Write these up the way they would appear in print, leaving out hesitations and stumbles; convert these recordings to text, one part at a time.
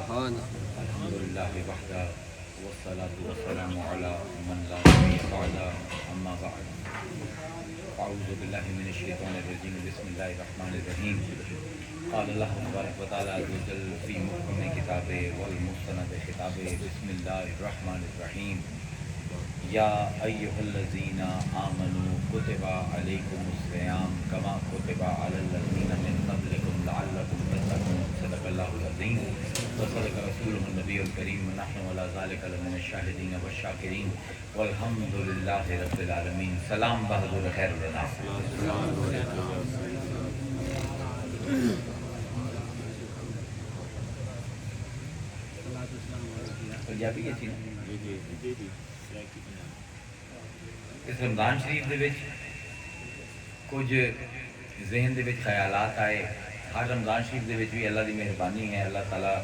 الحمدللہ وحدہ والصلاة والسلام علی من لا نبی بعدہ اما بعد اعوذ باللہ من الشیطان الرجیم بسم اللہ الرحمن الرحیم قال اللہ تبارک و تعالی عز وجل فی محکم کتابہ والمستند خطابہ بسم اللہ الرحمن الرحیم یا ایہا الذین آمنوا کتب علیکم الصیام کما کتب علی الذین من قبلکم لعلکم تتقون صدق اللہ العظیم وصدق رسولہ النبی الکریم ونحن علی ذلک لمن الشاہدین والشاکرین والحمد للہ رب العالمین. سلام بہادر خیر جناب. پنجابی اچھی نا اس رمضان شریف دے وچ کچھ ذہن دے وچ خیالات آئے. ہر رمضان شریف دے وچ بھی اللہ دی مہربانی ہے. اللہ تعالیٰ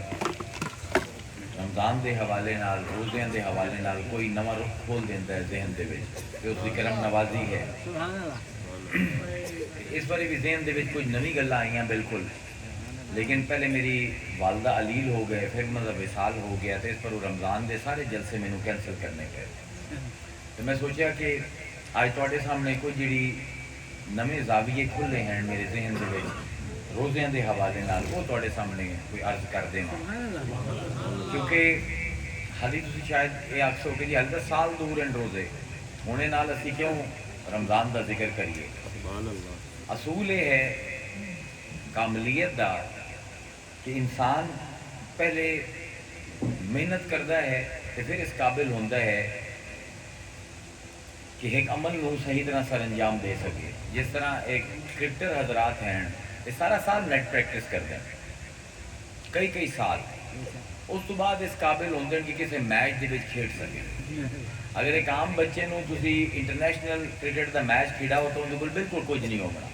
رمضان دے حوالے نال روزیاں دے حوالے نال کوئی نواں رخ کھول دیندا ہے ذہن دے وچ تے اس دی کرم نوازی ہے. اس بارے بھی ذہن دے وچ کچھ نویں گلاں آئیاں بالکل, لیکن پہلے میری والدہ علیل ہو گئے, پھر مطلب وصال ہو گیا, تو اس پر وہ رمضان دے سارے جلسے مینوں کینسل کرنے پے. تو میں سوچیا کہ آج تواڈے سامنے کوئی جڑی نویں زاویے کھلے ہیں میرے ذہن دے وچ روزیاں دے حوالے نال وہ تواڈے سامنے کوئی عرض کر دیواں, کیونکہ حالی تسی شاید یہ آکھو کہ جی حالی تو سال دور ہیں روزے ہونے نال اسی کیوں رمضان دا ذکر کریے. اصول یہ ہے کاملیت دا کہ انسان پہلے محنت کرتا ہے تو پھر اس قابل ہوتا ہے کہ ایک عمل کو صحیح طرح سر انجام دے سکے. جس طرح ایک کرکٹر حضرات ہیں یہ سارا سال نیٹ پریکٹس کرتے ہیں کئی سال, اس تو بعد اس قابل ہوتے ہیں کہ کسی میچ دے وچ کھیل سکے. اگر ایک عام بچے نو تسی انٹرنیشنل کرکٹ دا میچ کھیڑا ہو تو اندر بالکل کچھ نہیں ہوگا.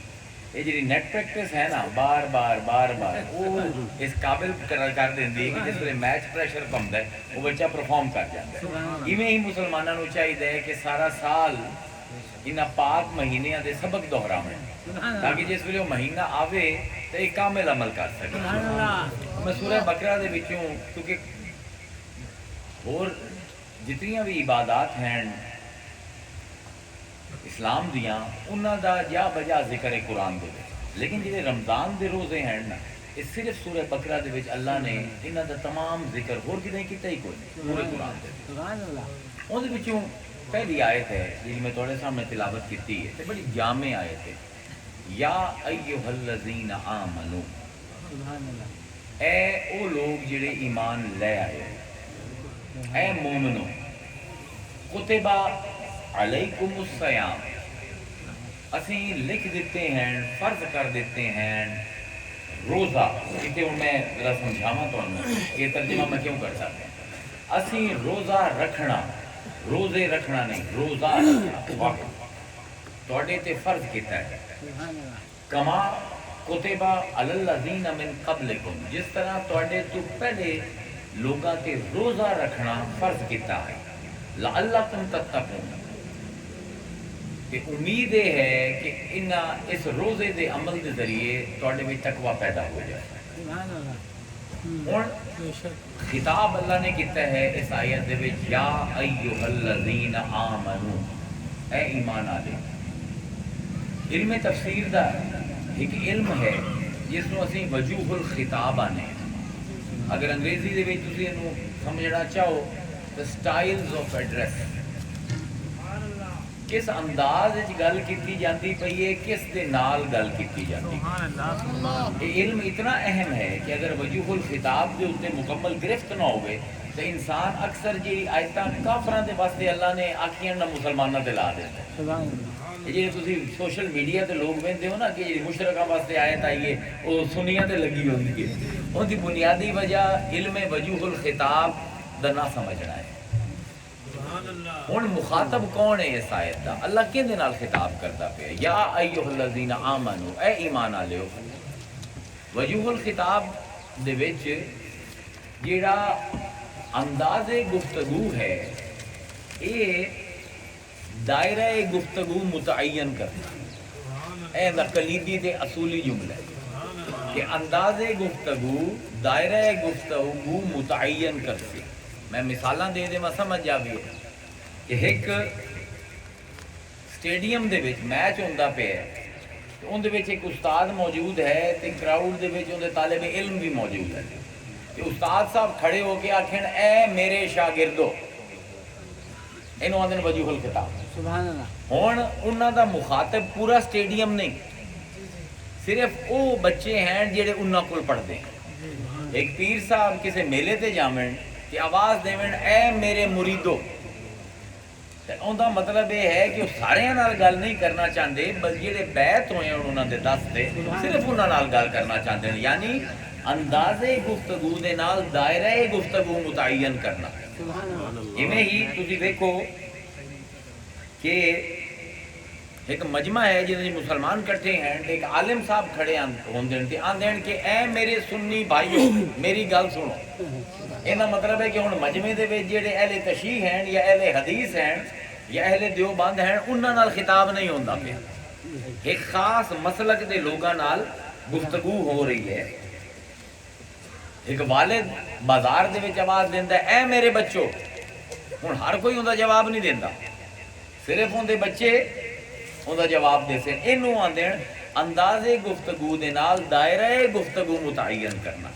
یہ جی نیٹ پریکٹس ہے نا بار بار وہ اس قابل کر دینی ہے کہ جس ویلے میچ پریشر پمدا ہے وہ بچہ پرفارم کر جاتا ہے. ایویں ہی مسلمانوں کو چاہیے کہ سارا سال انہاں پاک مہینیاں دے سبق دہراویں تاکہ جس ویلے وہ مہینہ آوے تو ایک کامل عمل کر سکے. میں سورہ بقرہ دے وچوں کیونکہ اور جتنیاں بھی عبادات ہیں اسلام دیاں انہاں دا جا بجا ذکر ہے قرآن دے وچ, لیکن جڑے رمضان دے روزے ہیں نا یہ صرف سورہ بقرہ دے وچ اللہ نے انہاں دا تمام ذکر اور کدے کیتا ہی کوئی نہیں پورے قرآن دے وچ. اون دے وچوں پہلی آیت ہے جی میں تھوڑے سامنے تلاوت کیتی ہے تے بڑی جامع آیت ہے. یا ایھا الذین آمنو, اے او لوگ جڑے ایمان لے آئے, اے مومنو, کتبہ علیکم الصیام, اسیں لکھ دیتے ہیں فرض کر دیتے ہیں روزہ. کیونکہ ہوں میں ذرا سمجھاواں تو یہ ترجمہ میں کیوں کرتا ہوں. اسیں روزہ رکھنا, روزے رکھنا نہیں, روزہ رکھنا تواڈے تے فرض کیتا ہے. کما کتبہ علی الذین من قبلکم, جس طرح تواڈے تو پہلے لوگاں تے روزہ رکھنا فرض کیتا ہے. لعلکم تتقون, کہ امید یہ ہے کہ انہاں اس روزے دے عمل دے ذریعے تواڈے وچ تقوی پیدا ہو جائے. ہن خطاب اللہ نے کیتا ہے اس آیت دے وچ یا ایھا الذین آمنو, اے ایمان والے. علم تفسیر دا ایک علم ہے جس نو اسی وجوہ الخطاب آنے. اگر انگریزی دے وچ تسی اینو سمجھنا چاہو تو سٹائلز آف ایڈریس, کس انداز گل کی جاتی پئی ہے, کس دے نال گل کی جاتی. یہ علم اتنا اہم ہے کہ اگر وجوہ الخطاب کے اتنے مکمل گرفت نہ ہوئے تو انسان اکثر جی آیتاں کافراں دے واسطے اللہ نے آکھیاں نہ مسلماناں تے لا دیتا ہے. جی تسی سوشل میڈیا تے لوگ ویندے ہو نا کہ جی مشرکاں واسطے آیت آئی ہے وہ سنیاں تے لگی ہوندی ہے. ان دی بنیادی وجہ علم وجوہ الخطاب دا نہ سمجھنا ہے. ہن مخاطب کون ہے اس آیت دا؟ اللہ کہندے نال خطاب کردا پیا یا ایھا الذین آمنو, اے ایمان والےو. وجوہ الخطاب دے وچ جیڑا انداز گفتگو ہے یہ دائرہ گفتگو متعین کرتا ہے. اے دا کلیدی تے اصولی جملہ ہے. کہ انداز گفتگو دائرہ گفتگو متعین کرتے. میں مثالاں دے دے میں سمجھ جاوی کہ ایک سٹیڈیم دے وچ میچ ہوندا پیا ہے، ان دے وچ ایک استاد موجود ہے تے کراؤڈ دے وچ ان دے طالب علم بھی موجود ہے. تے استاد صاحب کھڑے ہو کے آکھن اے میرے شاگردو، اینو آندن وجیہ الکتاب. سبحان اللہ. ہن انہاں دا مخاطب پورا سٹیڈیم نہیں، صرف او بچے ہیں جڑے انہاں کول پڑھدے ہیں. ایک پیر صاحب کسی میلے تے جاون تے آواز دیون اے میرے مریدو، تے اوندا مطلب یہ ہے کہ وہ سارے نال گل نہیں کرنا چاہتے، بس جڑے بیعت ہوئے ہیں انہوں نے دس تے صرف انہاں نال گل کرنا چاہتے ہیں. یعنی انداز گفتگو دے نال دائرہ گفتگو متعین کرنا. ایویں ہی تسی دیکھو کہ ایک مجمع ہے جنہیں مسلمان کٹھے ہیں، ایک عالم صاحب کھڑے ہوندے کہ اے میرے سنی بھائیو میری گل سنو. یہ مطلب ہے کہ ہن مجمع دے وچ جڑے اہل تشیع ہیں یا اہل حدیث ہیں یا اہل دیوبند ہیں انہاں نال خطاب نہیں ہوندا پیا، ایک خاص مسلک دے لوگاں نال گفتگو ہو رہی ہے. ایک والد بازار دے وچ آواز دیندا ہے اے میرے بچو، ہن ہر کوئی اوندا جواب نہیں دیندا، صرف اون دے بچے اوندا جواب دے سن. اینوں آندے انداز گفتگو دے نال دائرہ گفتگو متعین کرنا.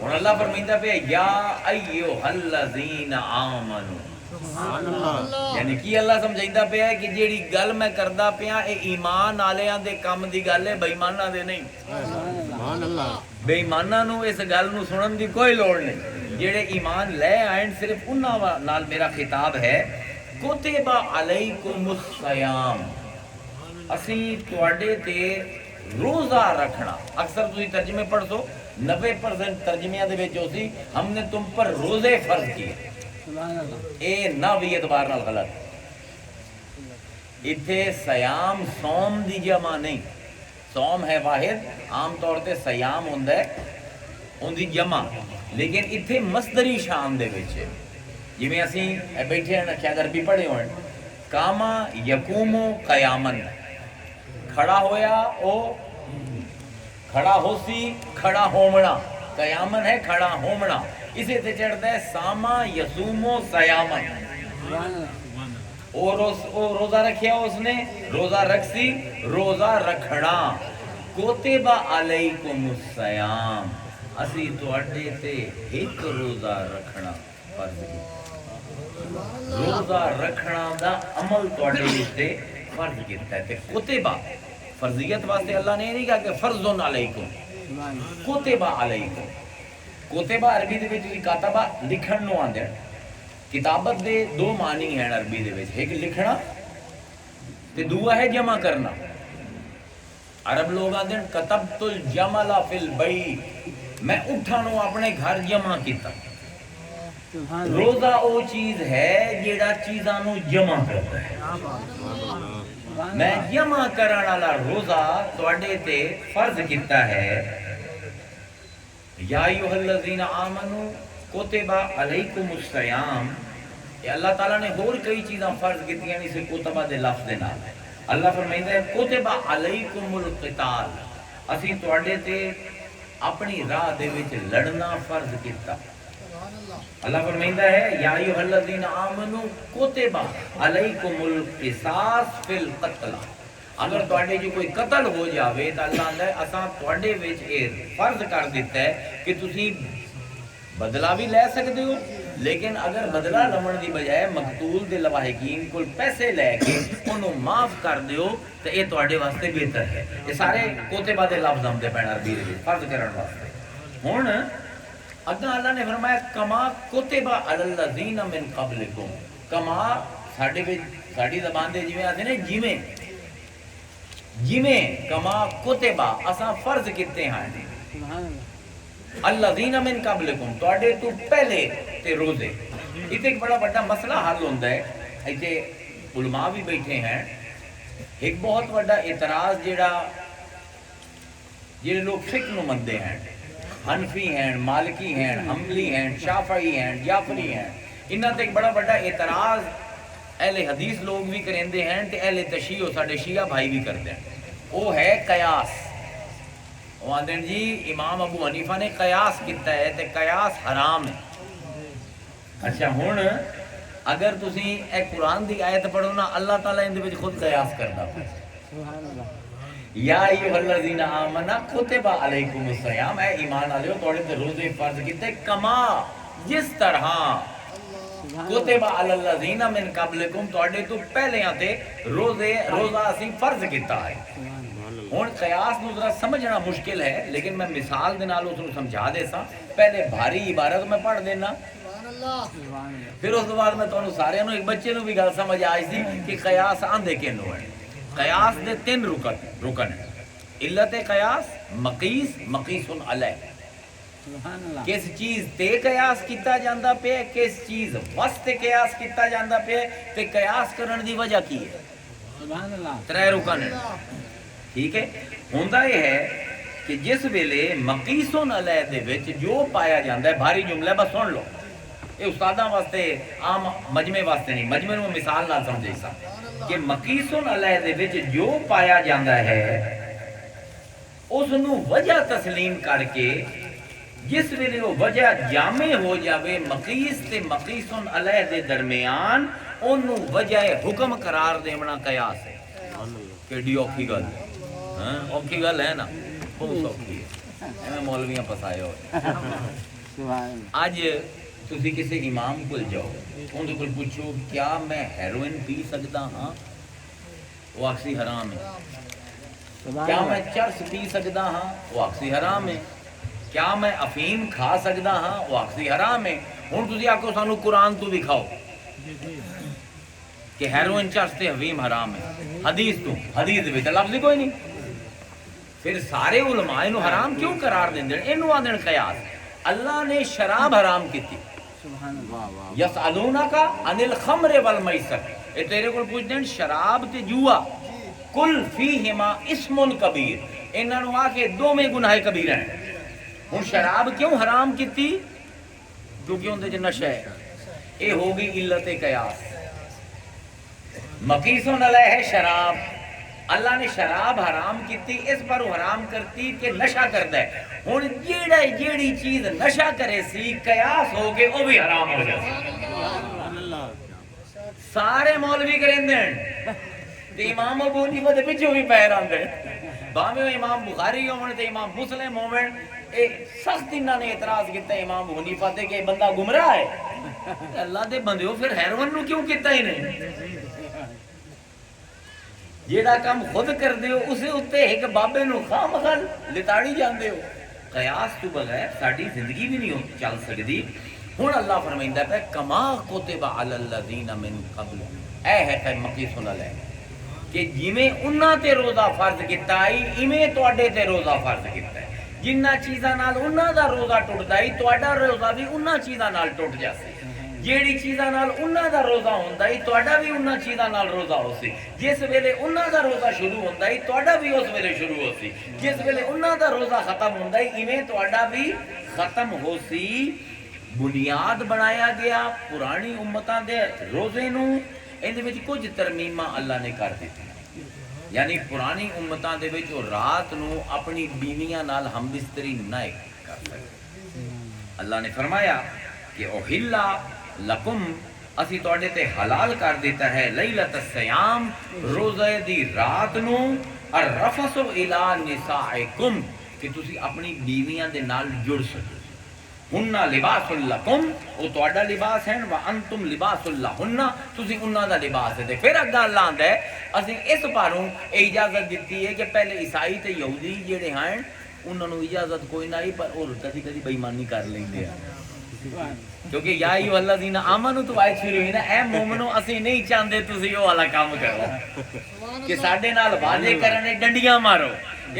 ہن اللہ فرمیندا پیا یا ایھا الذین آمنو، یعنی کی اللہ سمجھائندا پیا ہے کہ جیڑی گل میں کردا پیا اے ایمان والیاں دے کم دی گل ہے، بے ایماناں دے نہیں. سبحان اللہ. بے ایماناں نو اس گل نو سنن دی کوئی لوڑ نہیں. جڑے ایمان لے آئن صرف انہاں نال میرا خطاب ہے. کتب علیکم الصیام، اسی تواڈے تے روزہ رکھنا. اکثر تسی ترجمے پڑھ سو 90% ترجمیاں دے وچ ہوسی ہم نے تم پر روزے فرض کیے. اے نہ بھی اعتبار نال غلط. اتھے سیام صوم دی جمع نہیں، صوم ہے واحد، عام طور تے سیام ہوندا ہے ان دی جمع، لیکن اتھے مصدری شان دے وچ جویں اسی بیٹھے ہیں شاید عربی پڑھے ہوئے کاما یقومو قیامن، کھڑا ہویا او کھڑا ہو سی کھڑا ہومنا، قیامن ہے کھڑا ہومنا. اسے تے چڑھتا ہے ساما یسومو سیامن، او روزہ رکھیا اس نے روزہ رکھ سی روزہ رکھنا. کتب علیکم الصیام، اسی تواڈے تے ایک روزہ رکھنا فرض کیتا. روزہ رکھنا دا عمل تواڈے تے فرض کیتا ہے. تے کتبہ فرضیت واسطے اللہ نے نہیں کہا کہ فرض علیکم، کتب علیکم. کتبہ عربی دے وچ کاتبہ لکھن نو آندے. کتابت دے دو معنی ہیں عربی دے وچ، ایک لکھنا تے دوسرا ہے جمع کرنا. عرب لوگ آندے کتبت الجمل فی البیت، میں اٹھانو اپنے گھر جمع کیتا. روزہ او چیز ہے جیڑا چیزاں نو جمع کرتا ہے. میں جمع کرن والا روزہ تواڈے تے فرض کیتا ہے. یا ایھا الذین آمنو کتب علیکم الصیام. یہ اللہ تعالیٰ نے اور کئی چیزاں فرض کیتیاں اسے کتبہ دے لفظ دے نال. اللہ فرمائندا ہے کتب علیکم القتال، اسی تواڈے تے اپنی راہ دے وچ لڑنا فرض کیتا. اللہ فرمائندا ہے یا ایھا الذین آمنو کتب علیکم القصاص فی القتل. اگر تواڈے جو کوئی قتل ہو جاوے تو اللہ نے اساں تواڈے وچ اے فرض کر دیتا ہے کہ تسی بدلہ بھی لے سکتے ہو، لیکن اگر بدلہ لمن دی بجائے مقتول دے لواحقین کول پیسے لے کے انہوں معاف کر دیو تو یہ تواڈے واسطے بہتر ہے. یہ سارے کتبہ دے لفظ ہم دے پین عربی دے فرض کرن واسطے. ہن اگاں اللہ نے فرمایا کما کتب علی الذین من قبلکم. کما ساڈے وچ ساڈی زبان دے جویں آندے نے جویں جویں کما کتبہ اساں فرض کیتے ہیں الذین من قبلکم تواڈے تو پہلے تے روزے. اتنے ایک بڑا بڑا مسئلہ حل ہوتا ہے. ایتھے علماء بھی بیٹھے ہیں. ایک بہت بڑا اعتراض جڑے لوگ فقہ نو مندے ہیں، حنفی ہیں، مالکی ہیں، حنبلی ہیں، شافعی ہیں، جعفری ہیں، انہاں تے ایک بڑا بڑا اعتراض اہل حدیث لوگ بھی کریندے ہیں تے اہل تشیع ساڈے شیعہ بھائی بھی کرتے ہیں. وہ ہے قیاس. وہ آدھے جی امام ابو حنیفہ نے قیاس کیتا ہے تے قیاس حرام ہے. اچھا ہن اگر تسی اے قرآن دی آیت پڑھو نا اللہ تعالیٰ اندے وچ خود قیاس کردا ہے. یا ایھا الذین آمنوا کتب علیکم الصیام، اے ایمان والو تواڈے تے روزے فرض کیتے کما جس طرح کتب علی الذین من قبلکم تواڈے تو پہلیاں تے روزہ اسی فرض کیتا ہے. ہن قیاس نو ذرا سمجھنا مشکل ہے لیکن میں مثال دے نال اس نو سمجھا دیساں. پہلے بھاری عبارت میں پڑھ دینا پھر اس بعد میں تانوں سارے نو ایک بچے نو بھی گل سمجھ آئی سی کہ قیاس آندے کینو ہے. قیاس دے تین رکن ہیں. علت قیاس مقیس مقیس علیہ، کس چیز تے قیاس کیتا جاندا پے، کس چیز واسطے قیاس کیتا جاندا پے تے قیاس کرن دی وجہ کی ہے. سبحان اللہ. ترے رکن ہیں. ٹھیک ہے. ہوندا یہ ہے کہ جس ویلے مقیس علیہ دے وچ جو پایا جاندا ہے، بھاری جملہ ہے بس سن لو، یہ استاداں واسطے عام مجمع واسطے نہیں، مجمع نو مثال نال سمجھے سا کہ مقیس علیہ دے وچ جو پایا جاندا ہے اس نو وجہ تسلیم کر کے جس ویلے وہ وجہ جامع ہو جاوے مقیس تے مقیس علیہ دے درمیان انہوں وجہ حکم قرار دینا قیاس ہے. کیڑی اوکھی گل ہے، ہاں اوکھی گل ہے نا، بہت اوکھی ہے. میں مولویاں پسائے ہوئے. اج تسی کسی امام کو جاؤ ان کو پوچھو کیا میں ہیروئن پی سکتا ہاں، وہ آکسی حرام ہے. کیا میں چرس پی سکتا ہاں، وہ آکسی حرام ہے. کیا میں افیم کھا سکتا ہاں، وہ آکسی حرام ہے. ہن تسی آکھو سانو قرآن تو دکھاؤ کہ ہیروئن چرس تے افیم حرام ہے. حدیث تو، حدیث وچ لفظ کوئی نہیں. پھر سارے علماء نو حرام کیوں قرار دیندے ہیں؟ اینو آندے قیاس. اللہ نے شراب حرام کیتی. یسألونک عن الخمر والمیسر، اے تیرے کول پوچھدے ہیں شراب تے جوا، کل فیہما اسم کبیر، انہاں نو آ کے دوویں گناہ کبیرہ ہیں. ہن شراب کیوں حرام کیتی؟ کیونکہ اندے وچ نشہ ہے. اے ہوگی علت قیاس. مقیس علیہ ہے شراب، اللہ نے شراب حرام کیتی اس پر حرام کرتی کہ نشہ کرتا ہے. ہن جیڑی چیز نشہ کرے سی قیاس ہو کے وہ بھی حرام ہو جائے. سارے مولوی کریندے ہیں تے امام ابو حنیفہ دے پیچھے بھی پیر آندے، بھاویں امام بخاری ہون تے امام مسلم ہون. اے سخت انہاں نے اعتراض کیتا امام ابو حنیفہ تے کہ بندہ گمراہ ہے. اللہ دے بندیو پھر ہیروئن نو کیوں کیتا ہی نہیں؟ جیڑا کام خود کر دیو اسے اتے ایک بابے نو خام خان لتاڑی جان دیو. قیاس تو بغیر ساڑی زندگی بھی نہیں چل سکتی. ہن اللہ فرمائندہ پہ کما کتب علی الذین من قبل، اے ہے مقیس علیہ کہ جویں انہاں تے روزہ فرض کیتا ہے ایویں تواڈے تے روزہ فرض کیتا ہے. جنہاں چیزاں نال انہاں دا روزہ ٹوٹدا ہے تواڈا روزہ بھی انہاں چیزاں نال ٹوٹ جاسی. جیڑی چیزاں نال انہاں دا روزہ ہوندا ہے تواڈا بھی انہاں چیزاں نال روزہ ہو سی. جس ویلے انہاں دا روزہ شروع ہوندا ہے تواڈا بھی اس ویلے شروع ہو سی. جس ویلے انہاں دا روزہ ختم ہوندا ہے ایویں تواڈا بھی ختم ہو سی. بنیاد بنایا گیا پرانی امتاں دے روزے نو، اندے وچ کچھ ترمیماں اللہ نے کر دتی. یعنی پرانی امتاں دے وچ رات نو اپنی بیویاں نال ہم بستری نہ کر سکتے. اللہ نے فرمایا کہ اوہلا لکم، اسی تواڈے تے حلال کر دیتا ہے لیلۃ الصیام، روزے دی رات نو، الرفث الی نسائکم، کہ تسی اپنی بیویاں دے نال جڑ سکو. ہن لباس لکم، او تواڈا لباس ہیں، وانتم لباس لہن، تسی انہاں دا لباس ہے. پھر اگا اللہ آندا ہے اسی اس پاروں اجازت دیتی ہے کہ پہلے عیسائی تے یہودی جڑے ہیں انہاں نو اجازت کوئی نہ پر او کدی کدی بے ایمانی کر لیندے ہیں. کیونکہ یا ایھا الذین آمنوا تو آیت شروع ہوئی نا، اے مومنو اسی نہیں چاہندے تسی او والا کام کرو کہ ساڈے نال وعدے کرنے ڈنڈیاں مارو.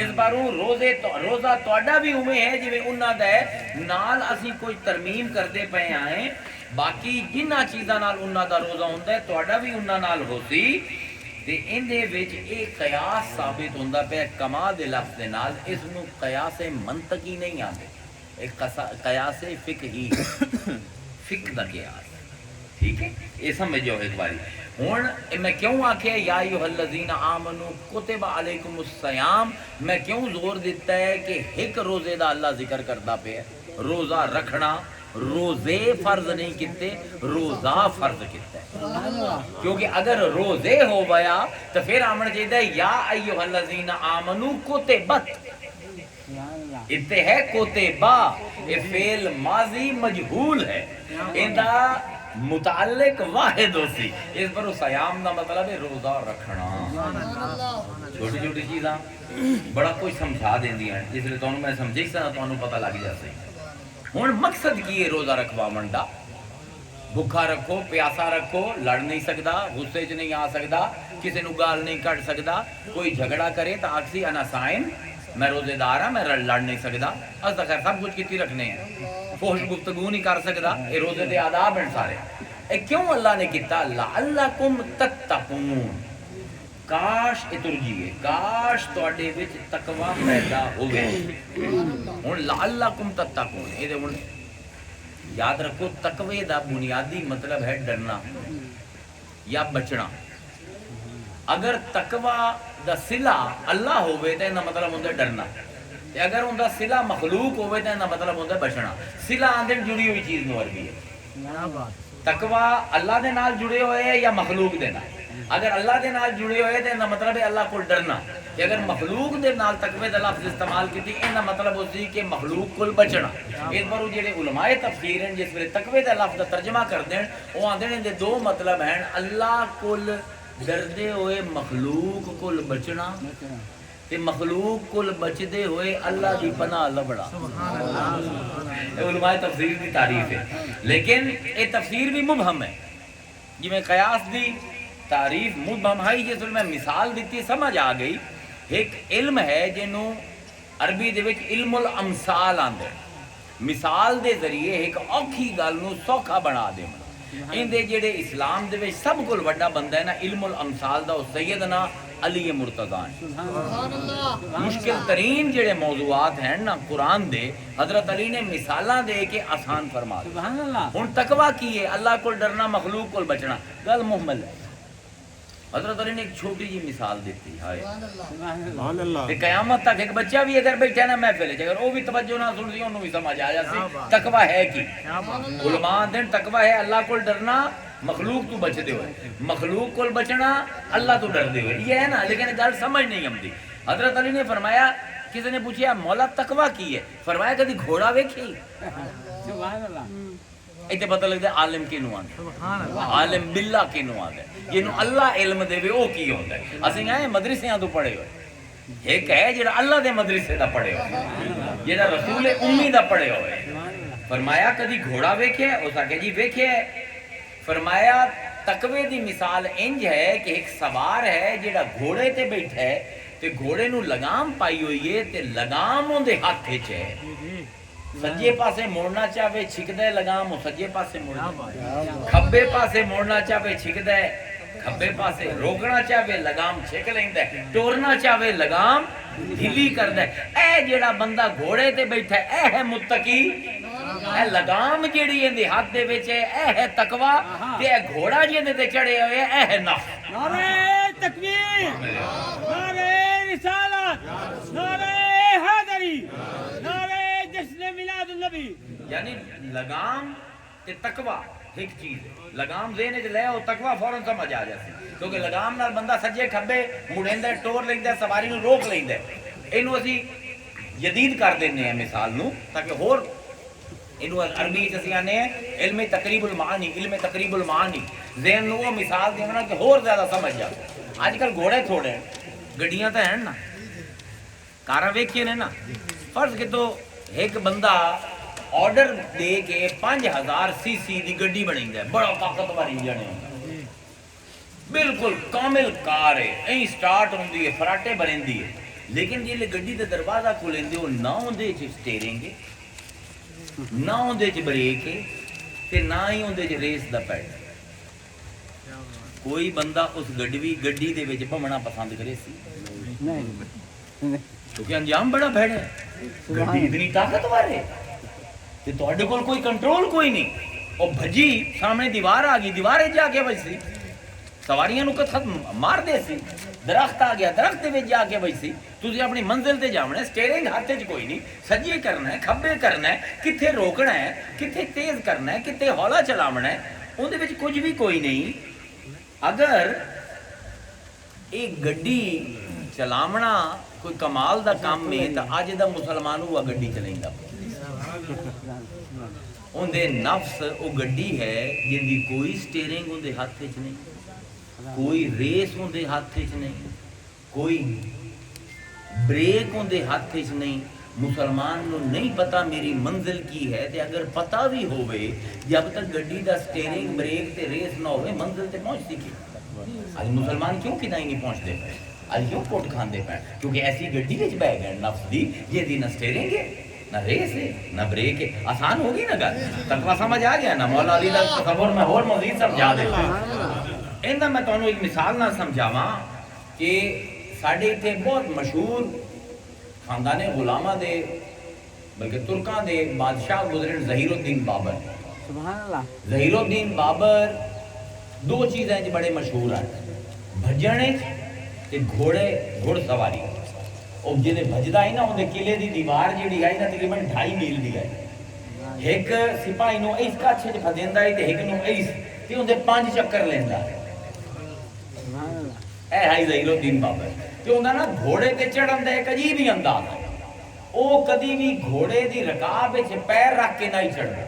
اس باروں روزہ تواڈا بھی اوویں ہے جویں انہاں دا ہے، نال اسی کوئی ترمیم کردے پئے آئے. باقی جنہاں چیزاں نال انہاں دا روزہ ہوندا ہے تواڈا بھی انہاں نال ہو سی. تے اندے وچ ایک قیاس ثابت ہوندا پیا کما دے لفظ دے نال. اس نو قیاس منطقی نہیں آندے، ایک قیاس فقہی، فقہ دا قیاس. ٹھیک ہے یہ سمجھ جاؤ ایک باری ہوں میں کیوں آخیا یا ایھا آمنو کتب علیکم الصیام میں کیوں زور دیتا ہے کہ ایک روزے دا اللہ ذکر کرتا پیا روزہ رکھنا روزے فرض نہیں کیتے روزہ فرض کیتا ہے کیونکہ اگر روزے ہو گیا تو پھر آمن چاہیے یا ایھا الذین آمنو کتبت اتنے ہے کوتبہ یہ فعل ماضی مجہول ہے اندا متعلق واحد ہو سی اس پر سیام دا مطلب ہے روزہ رکھنا چھوٹی چھوٹی چیزاں بڑا کچھ سمجھا دیندی ہیں جس لئے تانوں میں سمجھی سا تانوں پتہ لگ جاتا ہے ہن مقصد کی ہے روزہ رکھواون دا بھوکا رکھو پیاسا رکھو لڑ نہیں سکدا غصے چ نہیں آ سکدا کسی نو گال نہیں کٹ سکدا کوئی جھگڑا کرے تو آکسی انا سائن میں روزے دار ہاں میں لڑ نہیں سکدا اس خیر سب کچھ کیتی رکھنے ہیں فحش گفتگو نہیں کر سکدا یہ روزے دے آداب ہیں سارے اے کیوں اللہ نے کیتا لعلکم تتقون کاش اترجیے کاش تواڈے وچ تقوی پیدا ہوے ہن لعلکم تتقون اے دے ہن یاد رکھو تقوی دا بنیادی مطلب ہے ڈرنا یا بچنا اگر تقوی دا صلہ اللہ ہوئے تو انہا مطلب ہوندے ڈرنا اگر ان دا صلہ مخلوق ہوئے تو انہا مطلب ہوندے بچنا صلہ آندھے جڑی ہوئی چیز نو عربی ہے تقوی اللہ دے نال جڑے ہوئے ہیں یا مخلوق دے نال اگر اللہ دے نال جڑے ہوئے تو انہا مطلب ہے اللہ کو ڈرنا اگر مخلوق دے نال تقوی دا لفظ استعمال کیتی انہا مطلب ہوتی کہ مخلوق کو بچنا اس پر جڑے علماء تفسیر ہیں جس میں تقوی دا لفظ ترجمہ کر دیں وہ آندھے دے دو مطلب ہیں اللہ کو ڈردے ہوئے مخلوق کو بچنا تے مخلوق کو بچدے ہوئے اللہ دی پناہ لبڑا علماء تفسیر کی تعریف ہے لیکن یہ تفسیر بھی مبہم ہے جی میں قیاس دی تعریف مبہم ہے جس میں مثال دیتی سمجھ آ گئی ایک علم ہے جنہوں عربی دے وچ علم الامثال آندے مثال دے ذریعے ایک اوکھی گل نو سوکھا بنا دے ان دے جڑے اسلام دے وچ سب کول بڑا بندہ ہے نا علم الامثال دا سیدنا علی مرتضی مشکل ترین جڑے موضوعات ہیں نا قرآن دے حضرت علی نے مثالاں دے کے آسان فرما دیا ہن تقوی کی ہے اللہ کو ڈرنا مخلوق کو بچنا گل محمل ہے حضرت علی نے ایک چھوٹی جی مثال دیتی ہے قیامت تک ایک بچہ بھی اگر بیٹھا نا محفل اگر وہ بھی توجہ نہ سن سی انہوں بھی سمجھ آ جاتی تقوی ہے کی علماء دین تقوی ہے اللہ کو ڈرنا مخلوق تو بچتے ہوئے مخلوق کو بچنا اللہ تو ڈردے ہوئے یہ ہے نا لیکن گل سمجھ نہیں آتی حضرت علی نے فرمایا کسی نے پوچھا مولا تقوی کی ہے فرمایا کدی گھوڑا ویکھی ایتے پتہ لگتا ہے عالم کی نوان عالم باللہ کی نوان ہے جنہوں اللہ علم دے وے او کی ہوتا ہے اسیں آئے مدرسیاں تو پڑھے ہوئے ایک ہے جڑا اللہ دے مدرسے دا پڑھے ہوئے جڑا رسول امی دا پڑھے ہوئے فرمایا کدی گھوڑا ویکھے اس آکے جی ویکھے فرمایا تقوی دی مثال انج ہے کہ ایک سوار ہے جڑا گھوڑے تے بیٹھا ہے تے گھوڑے نو لگام پائی ہوئی ہے تے لگام اون دے ہاتھ وچ ہے سجے پاسے موڑنا چاہے چھکدا ہے لگام وہ سجے پاسے موڑنا کھبے پاسے موڑنا چاہے چھکدا ہے کھبے پاسے روکنا چاہے لگام چھک لیندا ہے ٹورنا چاہے لگام ڈھیلی کردا ہے اے جڑا بندہ گھوڑے تے بیٹھا ہے اے ہے متقی اے لگام جیڑی اندے ہاتھ دے وچ ہے اے ہے تقوی تے اے گھوڑا جیندے تے چڑھے ہوئے اے ہے نفس نعرہ تکبیر نعرہ رسالت نعرہ حیدری نعرہ جشن میلاد النبی یعنی لگام تے تقوی ایک چیز ہے لگام ذہن وچ لے او تقوی فوراً سمجھ آ جاتی کیونکہ لگام نال بندہ سجے کھبے مڑیندا ہے ٹور لیندا ہے سواری نو روک لیندا ہے اینو اسی جدید کر دینے ہیں مثال نو تاکہ ہور اینو عربی وچ اسی آنے ہیں علم تقریب المعانی علم تقریب المعانی ذہن نو وہ مثال دینا کہ ہور زیادہ سمجھ جا اج کل گھوڑے تھوڑے ہیں گڈیاں تے ہیں نا کاراں ویکھیے نے نا فرض کہ تو ایک بندہ آرڈر دے کے 5000 سی سی دی گڈی بنی ہے بڑا طاقتور انجن ہے بالکل کامل کار ہے این سٹارٹ ہوندی ہے فراٹے بنیندی ہے لیکن جے گڈی دا دروازہ کھولیندے او نہ ہوندے چ سٹیئرنگ نہ ہوندے چ بریک تے نہ ہی ہوندے چ ریس دا پیڈل کوئی بندہ اس گڈی دے وچ بھمنا پسند کرے سی نہیں کیونکہ انجام بڑا بھڑ ہے گڈی اتنی طاقتور ہے تے تواڈے کول کوئی کنٹرول کوئی نہیں وہ بھجی سامنے دیوار آ گئی، دیوار جا کے بجسی، سواریاں نو کتھ مار دے سی، درخت آ گیا درخت وچ جا کے بجسی، تسی اپنی منزل تے جاونا ہے، سٹیئرنگ ہاتھ وچ کوئی نہیں، سجے کرنا ہے کھبے کرنا ہے، کتھے روکنا ہے، کتھے تیز کرنا ہے، کتھے ہولا چلاونا ہے، اون دے وچ کچھ بھی کوئی نہیں۔ اگر ایک گڈی چلاونا کوئی کمال دا کام ہے تو اج دا مسلمان وہ گڈی چلائندا، اون دے نفس وہ گڈی ہے جن دی کوئی سٹیئرنگ اون دے ہاتھ وچ نہیں، کوئی ریس اون دے ہاتھ وچ نہیں، کوئی بریک اون دے ہاتھ وچ نہیں۔ مسلمان نو نہیں پتا میری منزل کی ہے، تے اگر پتا بھی ہوئے جب تک گڈی دا سٹیئرنگ بریک تے ریس نہ ہوئے منزل تے پہنچ سکی۔ آج مسلمان کیوں کدائی نہیں پہنچتے پے؟ آج کیوں کوٹ کھاندے پے؟ کیونکہ ایسی گڈی وچ بہ گئے نفس دی یہ دی نہ سٹیئرنگ ہے نہ ریس ہے نہ بریک ہے۔ آسان ہوگی نا گل، تقویٰ سمجھ آ گیا نا؟ مولا علی دا تصور میں اور مزید سمجھا دیتا ہوں۔ ایندا میں تانوں ایک مثال نہ سمجھاواں کہ ساڈے ایتھے بہت مشہور خاندان غلامہ دے بلکہ ترکاں دے بادشاہ گزرے ظہیر الدین بابر۔ سبحان اللہ۔ ظہیر الدین بابر دو چیزیں جو بڑے مشہور ہیں، بھجنے تے گھوڑے گھڑ سواری۔ اور جدے بھجدا ہے نا اون دے قلعے دی دیوار جیڑی ہے نا تقریباً 2.5 میل دی ہے، ایک سپاہی نو اس کچھ وچ پھدیندا ہے تے ایک نو اس تے اون دے 5 چکر لیندا ہے۔ سبحان اللہ۔ اے ہے ظہیر الدین بابر تے اوندا نا گھوڑے تے چڑھن دا ایک عجیب ہی انداز ہے، او کدی بھی گھوڑے دی رکاب وچ پیر رکھ کے نہیں چڑھدا،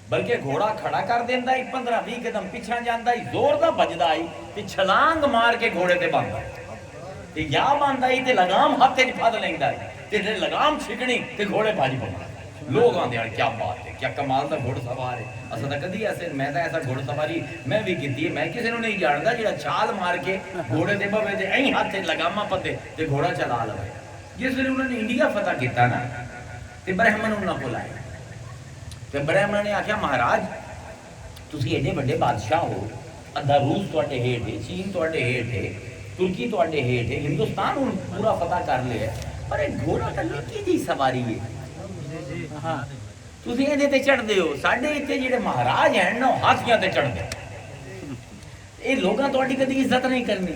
بلکہ گھوڑا کھڑا کر دیندا ہے، 15-20 قدم پیچھے جاندا ہے، زور دا بجدا ہے تے چھلانگ مار کے گھوڑے تے باندا ہے تے یا باندا ہے تے لگام ہاتھ وچ پھد لیندا ہے تے جے لگام چھکڑی تے گھوڑے بھج پوندا۔ لوگ آندے ہیں کیا بات ہے، کیا کمال دا گھوڑ سوار ہے۔ اساں تا کدی ایسے میں تا ایسا گھوڑ سواری میں بھی کیتی ہے، میں کسی نوں نہیں جاندا جڑا چھال مار کے گھوڑے دے بوے تے ایں ہاتھ وچ لگاماں پتے تے گھوڑا چلا لوے۔ جس ویلے انہوں نے انڈیا فتح کیتا نا تے برہمن انہاں کول آئے تے برہمن نے آکھیا مہاراج تسی ایڈے بڑے بادشاہ ہو، ادھا روس تواڈے ہیٹھ ہے، چین تواڈے ہیٹھ ہے، ترکی تواڈے ہیٹھ ہے، ہندوستان ہن پورا فتح کر لیا ہے، پر ایک گھوڑا تے نکی جی سواری ہے، تسی ایدے تے چڑھدے ہو۔ ساڈے ایتھے جڑے مہاراج ہیں نا ہاتھیاں تے چڑھدے، اے لوگاں تواڈی کدی عزت نہیں کرنی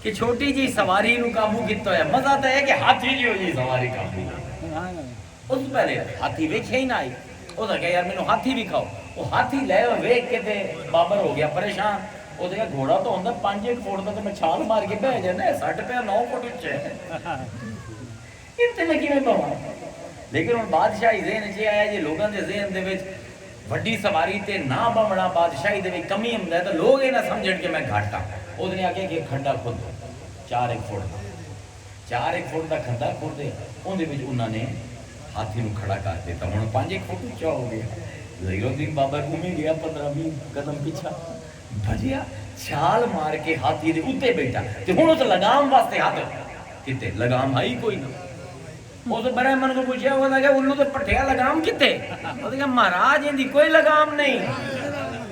کہ چھوٹی جی سواری نو قابو کیتا ہے۔ مزہ تو ہے کہ ہاتھی جو جی سواری قابو، اس پہلے ہاتھی ویکھے ہی نہ آئی، وہ تو کہا یار مینوں ہاتھی بھی کھاؤ، وہ ہاتھی لے ویکھ کے تے بابر ہو گیا پریشان۔ وہ تو کہا گھوڑا تو ہوندا 5 فٹ دا تے میں چھال مار کے بہ جانا ہے، 60 پہ 9 فٹ اونچا ہے، اتنے میں کیویں پواں؟ لیکن ہن بادشاہی ذہن چ آیا جی لوگاں دے ذہن دے وچ وڈی سواری تے نہ بمنا بادشاہی دے وچ کمی ہوندا ہے تے لوگ یہ نہ سمجھن کہ میں گھٹ ہاں۔ اس نے آخیا کہ کھڈا کھود 4 فٹ دا، 4 فٹ دا کھڈا کھودے، اون دے وچ انہاں نے ہاتھی نو کھڑا کر دیتا، ہن 5 فٹ اونچا ہو گیا۔ ظہیر الدین بابر گھومی گیا 15-20 قدم پیچھا، بھجیا چھال مار کے ہاتھی دے اوتے بیٹھا تے ہن اس لگام واسطے ہاتھ کتے لگام ہے ہی کوئی نہ۔ اس برہمن کو پوچھا، وہ کہا الو تے پٹھیا لگام کتے؟ وہ کہا مہاراج ان دی کوئی لگام نہیں۔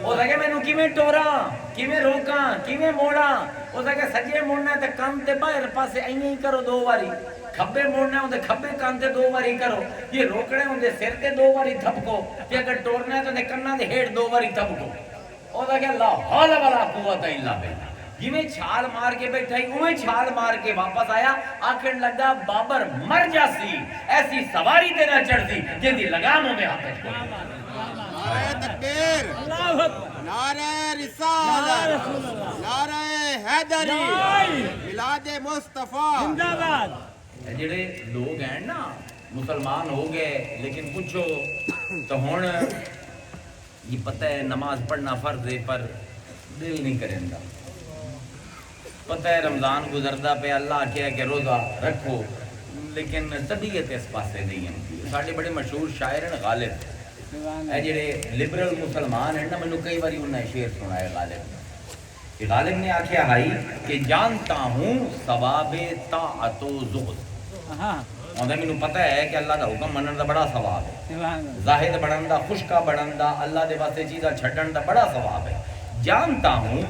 وہ کہا مینوں کیویں ٹوراں، کیویں روکاں، کیویں موڑاں؟ وہ کہا سجے موڑنا تے کان تے باہر پاسے ایویں ہی کرو 2 واری، کھبے موڑنا تے کھبے کان تے 2 واری کرو، یہ روکنے ہوندے سر تے 2 واری تھپکو، تے اگر ٹورنا تے کنا دے ہیٹھ 2 واری تھپکو۔ وہ کہا لا حول ولا قوت الا باللہ، جویں چھال مار کے بیٹھا ہی اویں چھال مار کے واپس آیا، آکھن لگا بابر مر جاسی ایسی سواری تے نہ چڑھتی جن دی لگام ہوندے ہاتھ وچ کوئی۔ نعرہ تکبیر، اللہ اکبر، نعرہ رسالت، نعرہ حیدری، میلاد مصطفیٰ زندہ باد۔ جڑے لوگ ہیں نا مسلمان ہو گئے لیکن پوچھو تو ہن یہ پتہ ہے نماز پڑھنا فرض ہے پر دل نہیں کریندا، پتہ ہے رمضان گزردا پہ اللہ کہے کہ روزہ رکھو لیکن طبیعت اس پاسے نہیں ہے۔ ساڈے بڑے مشہور شاعر ہیں غالب، اے جڑے لبرل مسلمان ہیں نا، مینوں کئی باری انہاں نے شعر سنایا غالب کہ غالب نے آکھیا ہائی کہ جانتا ہوں ثواب طاعت و زہد، اوندا مینوں پتہ ہے کہ اللہ دا حکم منن دا بڑا ثواب ہے، زاہد بنن دا، خشکا بنن دا، اللہ دے واسطے چیزاں چھڈن دا بڑا ثواب ہے۔ جانتا ہوں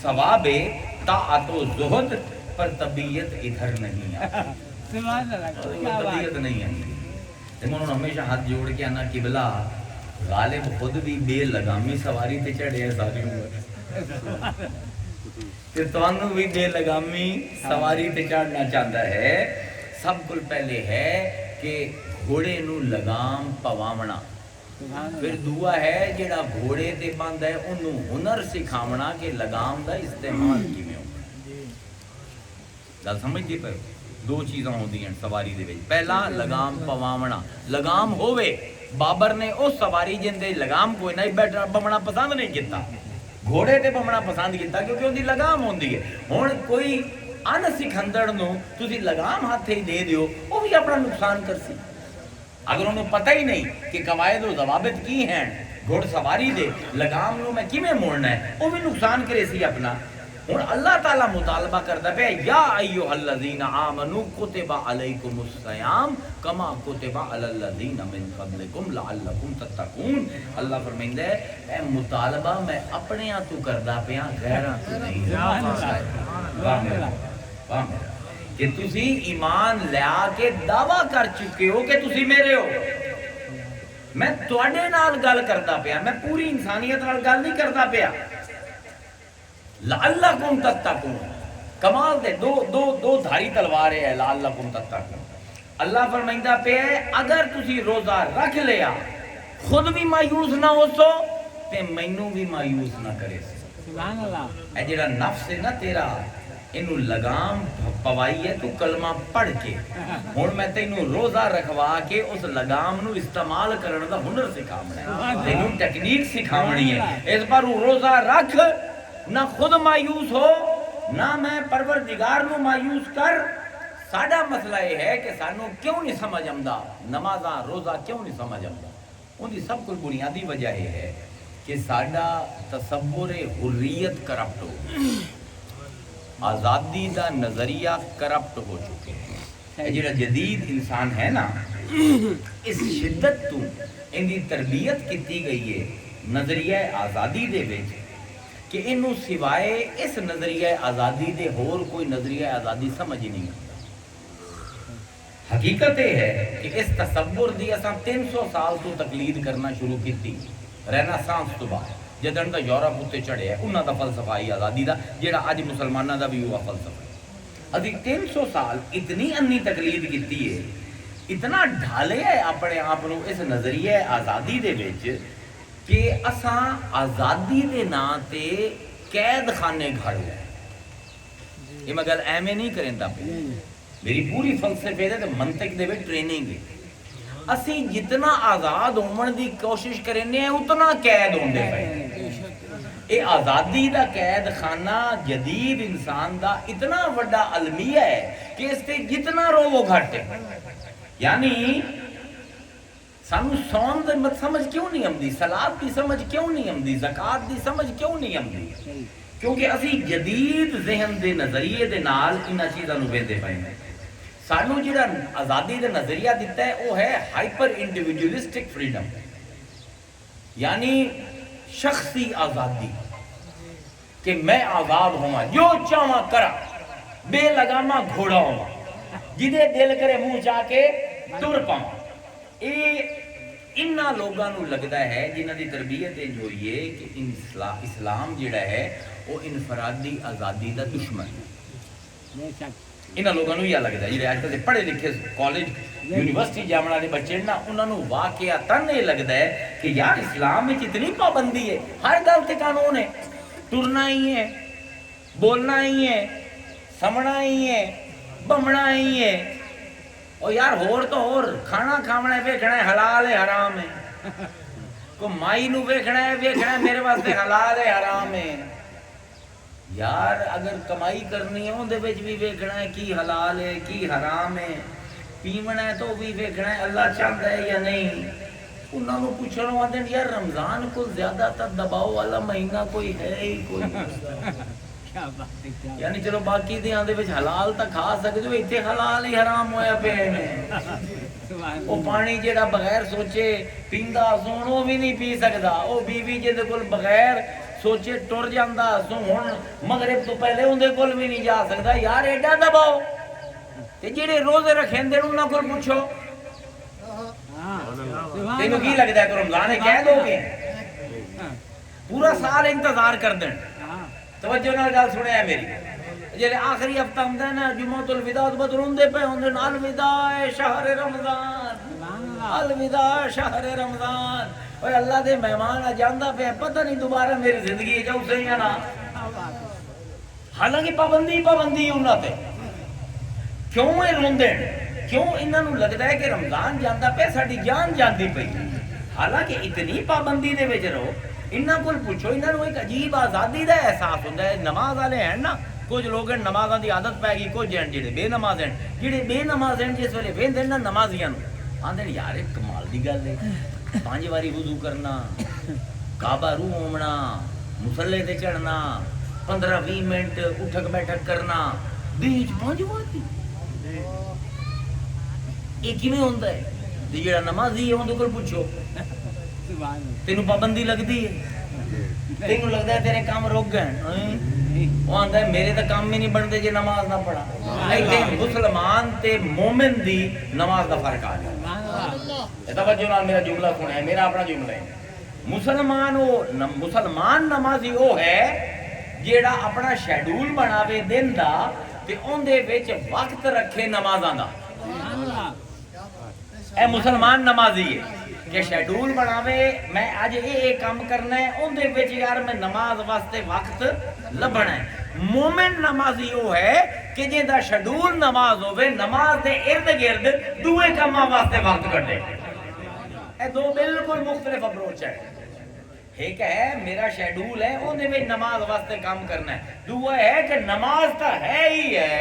ثواب طاعت و زہد پر طبیعت ادھر نہیں آتی، طبیعت نہیں آتی۔ میں ہمیشہ ہاتھ جوڑ کے آنا قبلہ غالب خود بھی بے لگامی سواری تے چڑھے ہیں ساری عمر تے تانوں بھی بے لگامی سواری تے چڑھنا چاہتا ہے. سب کو پہلے ہے کہ گھوڑے نو لگام پواونا. پھر دعا ہے جڑا گھوڑے تے بند ہے انہوں ہنر سکھاونا کہ لگام دا استعمال کیویں ہونا. گل سمجھدے پئے؟ دو چیزاں ہوندی ہیں سواری دے وچ. پہلا لگام پواونا. لگام ہووے. بابر نے اس سواری جن دے لگام کوئی نہیں بیٹھا بمنا پسند نہیں کیتا. گھوڑے تے بمنا پسند کیتا کیونکہ ان دی لگام ہوندی ہے. ہن کوئی ان سکھندڑ نو تسی لگام ہاتھ ہی دے دیو وہ بھی اپنا نقصان کرسی. اگر انہوں پتہ ہی نہیں کہ قواعد و ضوابط کی ہیں گھوڑ سواری دے لگام نو میں کیویں موڑنا ہے وہ بھی نقصان کرے سی اپنا. ہن اللہ تعالیٰ مطالبہ کرتا پہ یا ایھا الذین آمنوا کتب علیکم الصیام کما کتب علی الذین من قبلکم لعلکم تتقون. اللہ فرمائندا ہے اے مطالبہ میں اپنے ہاں تو کردا پیا غیراں تو نہیں. واہ میرا واہ میرا کہ تسی ایمان لیا کے دعویٰ کر چکے ہو کہ تسی میرے ہو. میں تواڈے نال گل کردا پیا میں پوری انسانیت نال گل نہیں کردا پیا. لعلکم تتقون کمال دے دو دھاری تلوار ہے لعلکم تتقون. اللہ فرمائندا پیا اگر تسی روزہ رکھ لیا خود بھی مایوس نہ ہو سو تے مینوں بھی مایوس نہ کرے. سبحان اللہ. اے جڑا نفس ہے نا تیرا انہوں لگام پوائی ہے تو کلمہ پڑھ کے ہن میں تینوں روزہ رکھوا کے اس لگام نو استعمال کرنے دا ہنر سکھاونا ہے. تینوں ٹیکنیک سکھاونی ہے. اس پر روزہ رکھ نہ خود مایوس ہو نہ میں پروردگار نو مایوس کر. ساڈا مسئلہ یہ ہے کہ سانو کیوں نہیں سمجھ آمدا نمازاں روزہ کیوں نہیں سمجھ آمدا. ان کی سب کو بنیادی وجہ یہ ہے کہ ساڈا تصور حریت کرپٹ ہو آزادی دا نظریہ کرپٹ ہو چکے ہیں. جڑا جدید انسان ہے نا اس شدت تو ان دی تربیت کیتی گئی ہے نظریہ آزادی دے وچ کہ انہوں سوائے اس نظریہ آزادی دے ہور کوئی نظریہ آزادی سمجھ نہیں آتا. حقیقت یہ ہے کہ اس تصور دی اساں 300 سال تو تقلید کرنا شروع کیتی رینیسانس تو بعد جدن دا یورپ اتے چڑھے ہے انہاں دا فلسفہ ہی آزادی دا جیڑا اج مسلماناں دا بھی ہوا فلسفہ ہے. ابھی 300 سال اتنی انی تقلید کیتی ہے اتنا ڈھالے ہے اپنے آپ نو اس نظریہ آزادی دے وچ کہ اساں آزادی دے نام تے قید خانے گھڑ گئے. یہ میں گل ایویں نہیں کریندا پیا. میری پوری فلسفے دے منطق دے وچ ٹریننگ ہے. اسی جتنا آزاد ہون دی کوشش کرنے ہیں اتنا قید ہوندے پئے. یہ آزادی دا قید خانہ جدید انسان دا اتنا بڑا المیہ ہے کہ اس تے جتنا رو وہ گھٹ ہے. یعنی سانو سون دی سمجھ کیوں نہیں آمدی صلاۃ دی سمجھ کیوں نہیں آمدی زکوٰۃ دی سمجھ کیوں نہیں آمدی کیونکہ اسی جدید ذہن دے نظریے دے نال انہاں چیزاں نوں ویندے پئے ہیں. سانو جڑا آزادی دا نظریہ دیتا ہے وہ ہے ہائپر انڈیویجولسٹک فریڈم یعنی شخصی آزادی کہ میں آزاد ہوں جو چاہواں کرا بے لگاما گھوڑا ہوں جدے دل کرے منہ چاہ کے ٹر پاؤں. انہاں لوگاں نوں لگدا ہے جنہاں دی تربیت انج ہوئی ہے کہ اسلام جڑا ہے وہ انفرادی آزادی دا دشمن ہے. انہاں لوگاں نوں یہ لگدا ہے جڑے اج کل پڑھے لکھے کالج یونیورسٹی جامنا دے بچے نا انہاں نوں واقعتاً یہ لگدا ہے کہ یار اسلام میں اتنی پابندی ہے ہر گل تے قانون ہے. ٹرنا ہی ہے بولنا ہی ہے سمنا ہی ہے بمنا ہی ہے. اور یار ہور تو ہور کھانا کھاونا ہے ویکھنا ہے حلال ہے حرام ہے. کو مائی نو ویکھنا ہے میرے واسطے حلال ہے حرام ہے. یار اگر کمائی کرنی ہے اندے وچ بھی ویکھنا ہے کی حلال ہے کی حرام ہے. پیونا ہے تو بھی ویکھنا ہے اللہ چاہتا ہے یا نہیں. انہوں نے پوچھنا آتے ہیں یار رمضان کو زیادہ تر دباؤ والا مہینہ کوئی ہے ہی کوئی یعنی چلو باقی دیاں دے وچ حلال تا کھا سکتے ہو ایتھے حلال ہی حرام ہویا پے نے. وہ پانی جیڑا بغیر سوچے پیندا سون وہ بھی نہیں پی سکدا. وہ بیوی جے دے کول بغیر سوچے ٹر جاندا سو ہن مغرب تو پہلے اون دے کول بھی نہیں جا سکدا. یار ایڈا دباؤ تے جڑے روزے رکھیندے انہاں کول پوچھو تینوں کی لگتا ہے تو رمضان ہے کہہ دو گے پورا سال انتظار کر دیں توجہ نال گل سنیا ہے میری جے آخری ہفتہ ہوندا ہے نا جمعۃ الوداع تو بعد روندے پے ہوندے الوداع شہر رمضان الوداع شہر رمضان اوے اللہ دے مہمان آ جاندا پیا پتہ نہیں دوبارہ میری زندگی جو سے یا نا حالانکہ پابندی انہاں تے کیوں اے روندے کیوں انہاں نوں لگدا ہے کہ رمضان جاندا پیا ساڈی جان جاندی پئی حالانکہ اتنی پابندی دے وچ رہو انہاں کول پوچھو انہاں نوں ایک عجیب آزادی دا احساس ہوندا ہے نماز والے ہیں نا کچھ لوگ نمازاں دی عادت پی گئی کچھ ہیں جڑے بے نماز ہیں جڑے بے نماز ہیں جس ویلے ویندے نا نمازیاں نوں آندے یار ایک کمال دی گل ہے 5 واری وضو کرنا کعبہ روح ہومنا مصلے تے چڑھنا 15-20 منٹ اٹھک بیٹھک کرنا بیچ 5 واری یہ کیویں ہوندا ہے تے جڑا نمازی ہے اون دے کول پوچھو تینوں پابندی لگدی ہے تینوں لگدا ہے تیرے کام رک گئے وہ آندا ہے میرے تو کام ہی نہیں بنتے جے نماز نہ پڑھا ایتھے مسلمان تے مومن دی نماز دا فرق آ جائے توجہ نال میرا جملہ سنیں ہے میرا اپنا جملہ ہے مسلمان نمازی وہ ہے جیڑا اپنا شیڈول بناوے دن دا تے اون دے وچ وقت رکھے نمازاں دا اے مسلمان نمازی ہے کہ شیڈول بناوے میں اج یہ کام کرنا ہے اون دے وچ یار میں نماز واسطے وقت لبنا ہے مومن نمازی وہ ہے کہ جیندا شیڈول نماز ہوے نماز دے ارد گرد دوے کاماں واسطے وقت کڈے اے دو بالکل مختلف اپروچ ہے ایک ہے میرا شیڈول ہے اون دے وچ نماز واسطے کام کرنا ہے دوسرا ہے کہ نماز تا ہے ہی ہے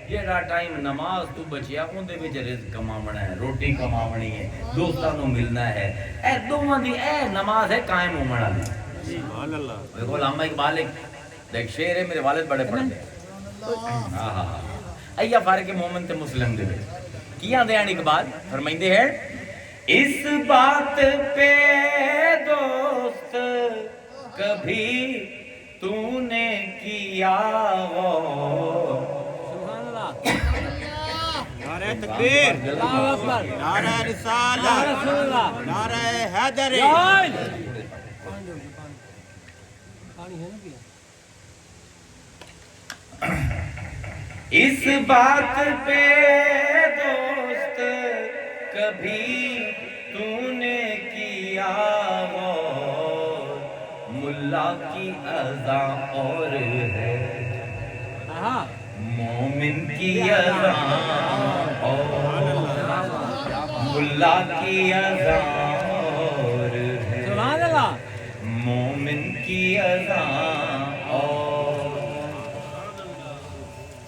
جیڑا ٹائم نماز تو بچیا اون دے وچ رزق کماونا ہے روٹی کماونی ہے دوستاں نوں ملنا ہے اے دوواں دی اے نماز ہے قائم ہومن والی سبحان اللہ دیکھو علامہ اقبال ایک شعر ہے میرے والد بڑے پڑھتے ہیں ہاں ہاں ایا فرق مومن تے مسلم دے وچ کیاں دے ہیں اقبال فرمائندے ہیں اس بات پہ دوست کبھی تو نے کیا غور نعرہ تکبیر نعرہ رسالت نعرہ حیدری اس بات پہ دوست کبھی تو نے کیا غور ملا کی اذان اور ہے مومن کی اذان اور ملا کی اذان اور ہے مومن کی اذان اور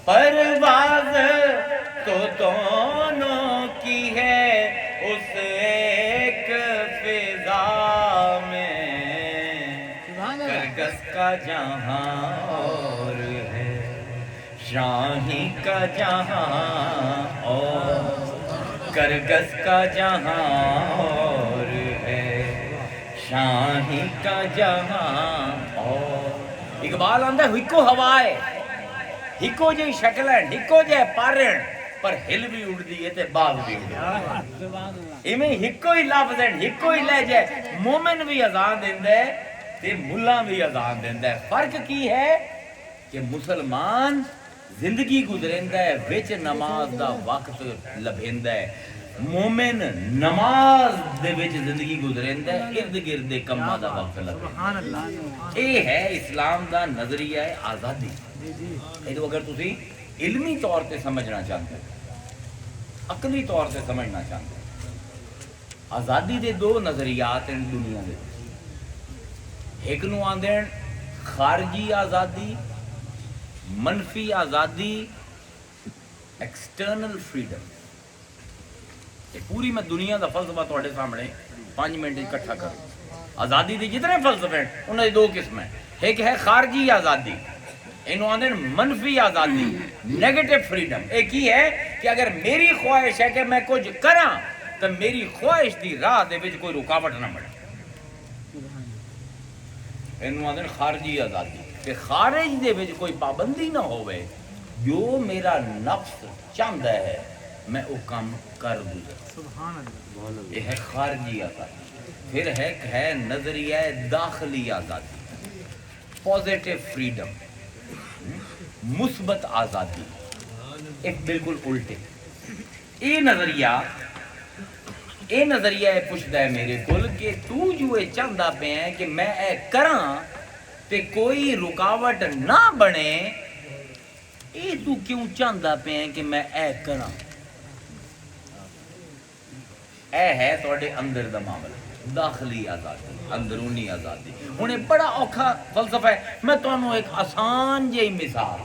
پرواز تو دونوں کی ہے اس ایک فضا میں کرگس کا جہاں اور ہے شاہی کا جہاں اور کرگس کا جہاں اور ہے شاہی کا جہاں اور اقبال آندہ ہکو ہوائے ہکو جی شکل ہے ہکو جی پارن پر ہل بھی اڑ دیئے تے باغ بھی اڑ دیئے ایمیں ہکو ہی لفظ ہے ہکو ہی لے جائے مومن بھی اذان دیندے تے ملا بھی اذان دیندے فرق کی ہے کہ مسلمان زندگی گزریندہ ہے وچ نماز دا وقت لبھیندہ ہے مومن نماز دے وچ زندگی گزریندہ ہے ارد گرد کمہ دا وقت لبھیندہ اے ہے اسلام دا نظریہ آزادی تو اگر تسی علمی طور تے سمجھنا چاہتے عقلی طور تے سمجھنا چاہتے آزادی دے دو نظریات ہیں دنیا دے ایک نو آندے خارجی آزادی منفی آزادی ایکسٹرنل فریڈم یہ پوری میں دنیا دا فلسفہ تواڈے سامنے 5 منٹ اکٹھا کروں آزادی دے جتنے فلسفے ہیں انہاں دی دو قسم ہیں ایک ہے خارجی آزادی انہوں آندے منفی آزادی نیگیٹو فریڈم ایک ہی ہے کہ اگر میری خواہش ہے کہ میں کچھ کراں تو میری خواہش دی راہ دے وچ کوئی رکاوٹ نہ بنے انہوں آندے خارجی آزادی کہ خارج دے وچ کوئی پابندی نہ ہوئے جو میرا نفس چاہتا ہے میں وہ کام کر دوں. یہ ہے خارجی آزادی. پھر ہے نظریہ داخلی آزادی، پازیٹیو فریڈم، مثبت آزادی. ایک بالکل الٹے. یہ نظریہ پوچھتا ہے میرے کول کہ تو جو یہ چاہتا پہ ہے کہ میں اے کراں تے کوئی رکاوٹ نہ بنے، یہ تو کیوں چاہتا پہ ہے کہ میں اے کراں؟ اے ہے تھوڑے اندر دا معاملہ، داخلی آزادی، اندرونی آزادی. ہن یہ بڑا اوکھا فلسفہ ہے. میں تانوں ایک آسان جہی مثال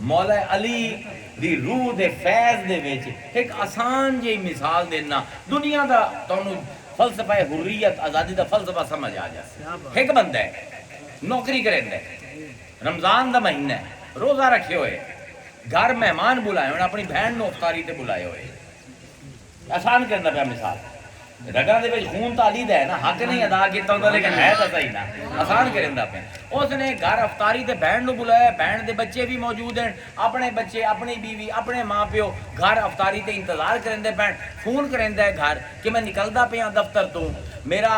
مولا علی دی روح دے فیض دے وچ ایک آسان جہی مثال دینا. دنیا دا تانوں فلسفہ حریت آزادی دا فلسفہ سمجھ آ جائے. ایک بندہ ہے نوکری کریندا ہے، رمضان دا مہینہ ہے، روزہ رکھے ہوئے، گھر مہمان بلائے ہوئے، اپنی بہن نو افطاری تے بلائے ہوئے. آسان کرنا پیا مثال. رگاں دے وچ خون تالی دا ہے نا، حق نہیں ادا کیتا ہوندا لیکن ہے تا صحیح نا. آسان کرندا پیا. اس نے گھر افطاری تے بہن نو بلایا، بہن دے بچے بھی موجود ہیں، اپنے بچے، اپنی بیوی، اپنے ماں پیو گھر افطاری تے انتظار کرندے پین. فون کرندا ہے گھر کہ میں نکلدا پیا دفتر تو، میرا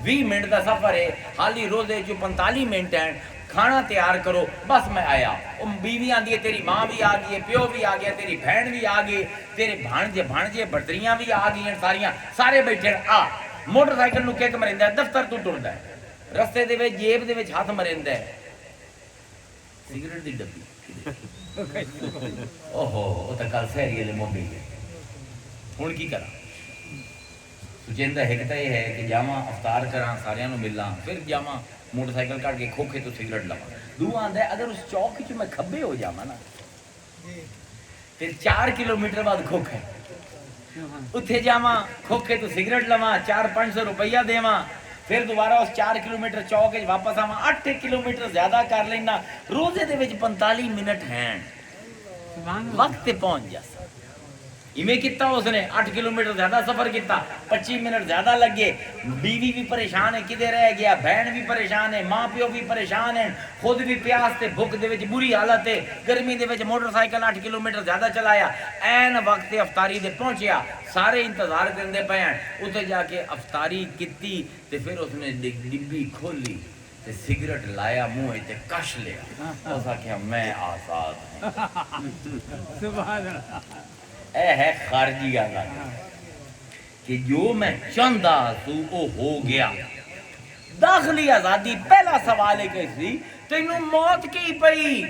20 منٹ دا سفر ہے، حالی روزے جو 45 منٹ ہیں، کھانا تیار کرو، بس میں آیا. بیوی آندی ہے تیری ماں بھی آ گئی ہے، پیو بھی آ گیا، تیری بہن بھی آ گئی، تیرے بھانجے بھتریاں بھی آ گئی ہیں، سارے بیٹھے آ. موٹر سائیکل نو کک مریندا ہے، دفتر تو ٹردا ہے، رستے دے وچ جیب دے وچ ہاتھ مریندا ہے، سگریٹ دی ڈبی. اوہو او تے کل سہری والے موبی ہے. ہن کی کراں؟ سوچیندا ایک تے یہ ہے کہ جاواں افطار کراں، ساریاں نو ملاں، پھر جاواں موٹر سائیکل کٹ کے کھوکھے تو سگریٹ لواں. دو آندا ہے اگر اس چوک وچ میں کھبے ہو جاواں نا تے 4 کلومیٹر بعد کھوکھا ہے، اتھے جاواں کھوکھے تو سگریٹ لواں، 400-500 روپیہ دیواں، پھر دوبارہ اس 4 کلومیٹر چوک وچ واپس آواں، 8 کلومیٹر زیادہ کر لینا. روزے دے وچ 45 منٹ ہیں، وقت تے پہنچ جاسا. ایویں کیتا اس نے 8 کلومیٹر زیادہ سفر کیتا، 25 منٹ زیادہ لگے. بیوی بھی پریشان ہے کدھر رہ گیا، بہن بھی پریشان ہے، ماں پیو بھی پریشان ہیں، خود بھی پیاس تے بھوک دے وچ بری حالت ہے. گرمی دے وچ موٹر سائیکل 8 کلومیٹر زیادہ چلایا، این وقت افطاری دے پہنچیا. سارے انتظار کرندے پے ہیں. اتھے جا کے افطاری کیتی تے پھر اس نے ڈبی کھولی تے سگریٹ لایا منہ تے کش لیا. اس آکھیا میں آزاد ہوں. سبحان اللہ. اے ہے خارجی آزادی کہ جو میں چاہتا تو وہ ہو گیا. داخلی آزادی پہلا سوال ہے کہ سی تینوں موت کی پئی،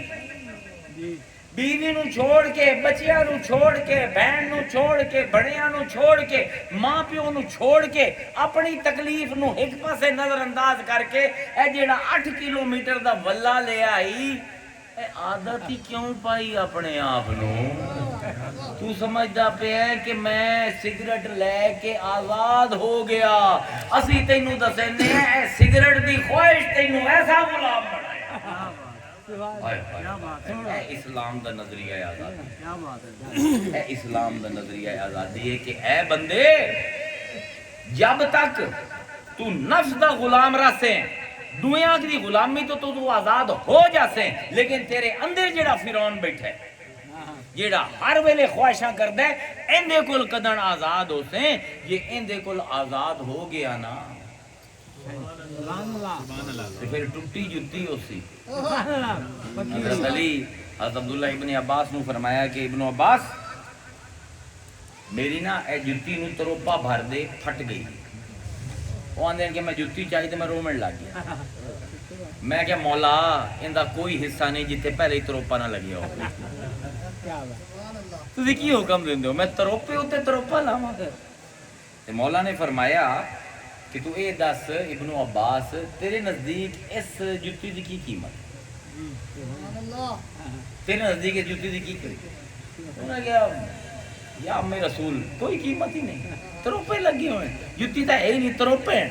بیوی نو چھوڑ کے، بچیاں نو چھوڑ کے، بہن نو چھوڑ کے، بڑیاں نو چھوڑ کے، ماں پیو نو چھوڑ کے، اپنی تکلیف نو ایک پاسے نظر انداز کر کے اے جیڑا 8 کلومیٹر دا ولہ لے آئی، اے عادت ہی کیوں پائی اپنے آپ نو؟ تو سمجھدا پہ ہے کہ میں سگریٹ لے کے آزاد ہو گیا. اسی تینوں دسنے اے سگریٹ دی خواہش تینوں ایسا غلام بنایا. اے اسلام دا نظریہ آزادی، اے اسلام دا نظریہ آزادی ہے کہ اے بندے جب تک تو نفس دا غلام رہسیں، دنیا کی غلامی تو آزاد ہو جاسیں، لیکن تیرے اندر جڑا فرعون بیٹھا ہے، جیڑا ہر ویلے خواہشاں کردا ہے، اندے کول کدن آزاد ہو سیں. یہ اندے کول آزاد ہو گیا نا تے پھر ٹوٹی جتی ہو سی. حضرت علی حضرت عبداللہ ابن عباس نو فرمایا کہ ابن عباس میری نا اے جتی نو تروپا بھر دے پھٹ گئی. وہ آندے کہ میں جتی چاہی تے میں رومن لگ گیا. میں کہ مولا اندہ کوئی حصہ نہیں جتے پہلے ہی تروپا نہ لگیا ہو. تسی کی حکم دیندے ہو میں تروپے ہوتے تروپا لاواں؟ تے مولا نے فرمایا کہ تو اے دس ابن عباس تیرے نزدیک اس جتی دی کی قیمت؟ تیرے نزدیک اس جتی دی کی قیمت؟ انہوں نے کہا یا امی رسول کوئی قیمت ہی نہیں، تروپے لگے ہوئے ہیں، جتی تا ہے ہی نہیں، تروپے ہیں.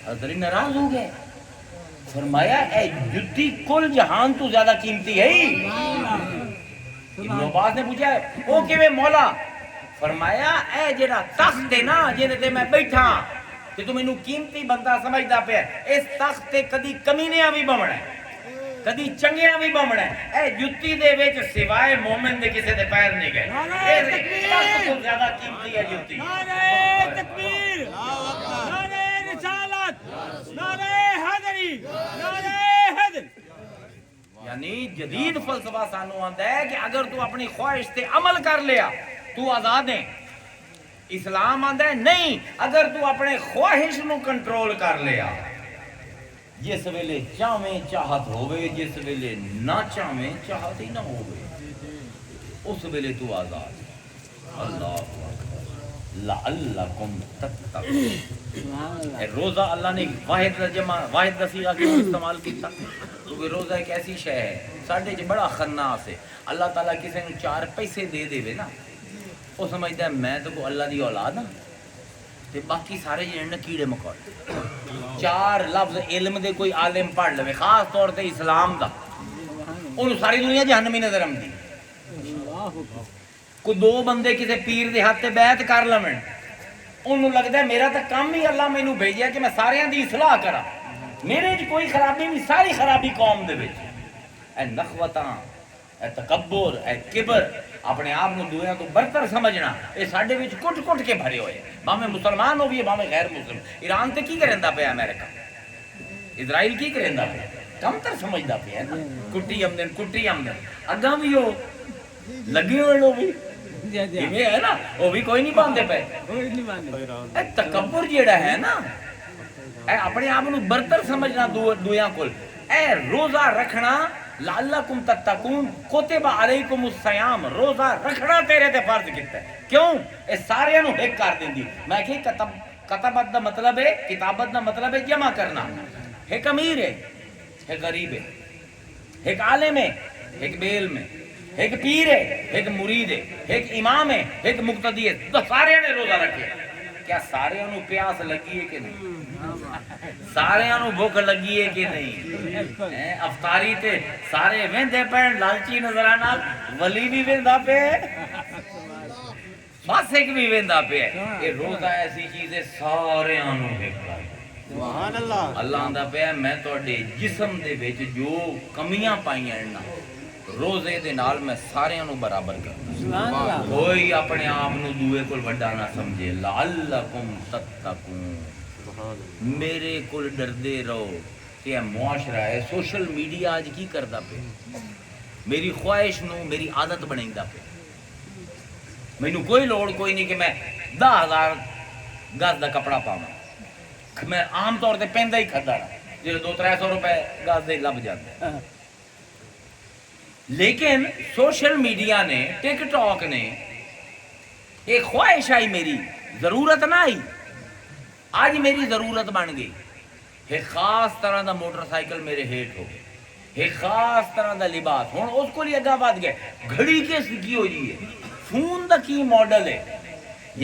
حضرت علی ناراض ہو گئے. فرمایا اے جتی کل جہان تو زیادہ قیمتی ہے ہی. ابن عباس نے پوچھا او کیویں مولا؟ فرمایا اے جڑا تخت ہے نا جہدے تے میں بیٹھا کہ تو مینوں قیمتی بندہ سمجھدا پیا، اس تخت تے کدی کمینیاں بھی بمنا ہے. کدی چنگیاں بھی بمنا اے جُتی دے وچ سوائے مومن دے کسے دے پیر نہیں گئے سب تو زیادہ قیمتی ہے جُتی نعرہ تکبیر، نعرہ رسالت، نعرہ حیدری، نعرہ حیدر۔ یعنی جدید فلسفہ سانو آندا ہے کہ اگر تو اپنی خواہش تے عمل کر لیا تو آزاد ہے۔ اسلام آندا ہے نہیں، اگر تو اپنے خواہش نو کنٹرول کر لیا، جس ویلے چاہویں چاہت ہوئے، جس ویلے نہ چاہویں چاہت ہی نہ ہوئے، اس ویلے تو آزاد ہے۔ اللہ اکبر، لعلکم تتقون۔ روزہ اللہ نے واحد کا صیغہ کیوں استعمال کیتا؟ کیونکہ روزہ ایک ایسی شے ہے ساڈے چ بڑا خناس ہے۔ اللہ تعالیٰ کسی نو 4 پیسے دے دے نا، وہ سمجھتا ہے میں تو کو اللہ دی اولاد ہاں تے باقی سارے جنے کیڑے مکوڑے۔ 4 لفظ علم دے کوئی عالم پڑھ لے، خاص طور تے اسلام دا، انہوں ساری دنیا جہنمی نظر آندی۔ کوئی 2 بندے کسی پیر دے ہاتھ تے بیعت کر لمن، انہوں لگتا ہے میرا تو کام ہی اللہ مینوں بھیجیا کہ میں سارے دی اصلاح کرا، میرے چ کوئی خرابی نہیں، ساری خرابی قوم دے وچ۔ اے نخوتاں، اے تکبر، اے کبر، اپنے آپ کو دوسروں تو برتر سمجھنا، یہ ساڈے وچ کٹ کٹ کے بھرے ہوئے، بھاویں مسلمان ہو بھی بھاویں غیر مسلم۔ ایران تے کی کریندا پیا امریکہ، اسرائیل کی کریندا پیا، کم تر سمجھدا پیا نا، کٹی آمدن اگاں بھی ہو لگے ہوئے لو بھی یہ ہے نا، وہ بھی کوئی نہیں باندھے پے۔ اے تکبر جیڑا ہے نا، اے اپنے آپ کو برتر سمجھنا دویاں کول، اے روزہ رکھنا لعلکم تتقون، کتب علیکم الصیام، روزہ رکھنا تیرے تے فرض کیتا ہے۔ کیوں؟ اے سارے نو ایک کر دیندی۔ میں کہ کتابت دا مطلب ہے، کتابت دا مطلب ہے جمع کرنا۔ ایک امیر ہے، ایک غریب ہے، ایک عالم ہے، ایک بے علم ہے، ایک پیر ہے، ایک مرید ہے، ایک امام ہے، ایک مقتدی ہے، تو سارے نے روزہ رکھے۔ کیا سارے نو پیاس لگی ہے کہ نہیں؟ سارے نو بھوک لگی ہے کہ نہیں؟ افطاری تے سارے ویندے پین لالچی نظراں نال، ولی بھی ویندا پے، فاسق بھی ویندا پے۔ یہ روزہ ایسی چیز ہے سارے نو دیکھدا ہے۔ سبحان اللہ۔ اللہ آندا پیا میں تواڈے جسم دے وچ جو کمیاں پائیاں نا، روزے دے نال میں سارے نو برابر کرنا۔ کوئی اپنے آپ نو دوے کول وڈا نہ سمجھے۔ لعلکم تتقون، میرے کول ڈردے رہو۔ یہ معاشرہ ہے، سوشل میڈیا آج کی کردا پہ، میری خواہش نو میری عادت بنائندا پہ۔ مینوں کوئی لوڑ کوئی نہیں کہ میں 10,000 گز دا کپڑا پاواں، میں عام طور تے پیندا ہی کھدا رہا، جے 200-300 روپے گز دے لب جاندے۔ لیکن سوشل میڈیا نے، ٹک ٹاک نے ایک خواہش آئی، میری ضرورت نہ آئی، آج میری ضرورت بن گئی۔ ایک خاص طرح دا موٹر سائیکل میرے ہیٹ ہو گئے، ایک خاص طرح دا لباس، ہوں اس کو لیے اگا بات گئے، گھڑی کس کی ہوئی ہے، فون دا کی ماڈل ہے،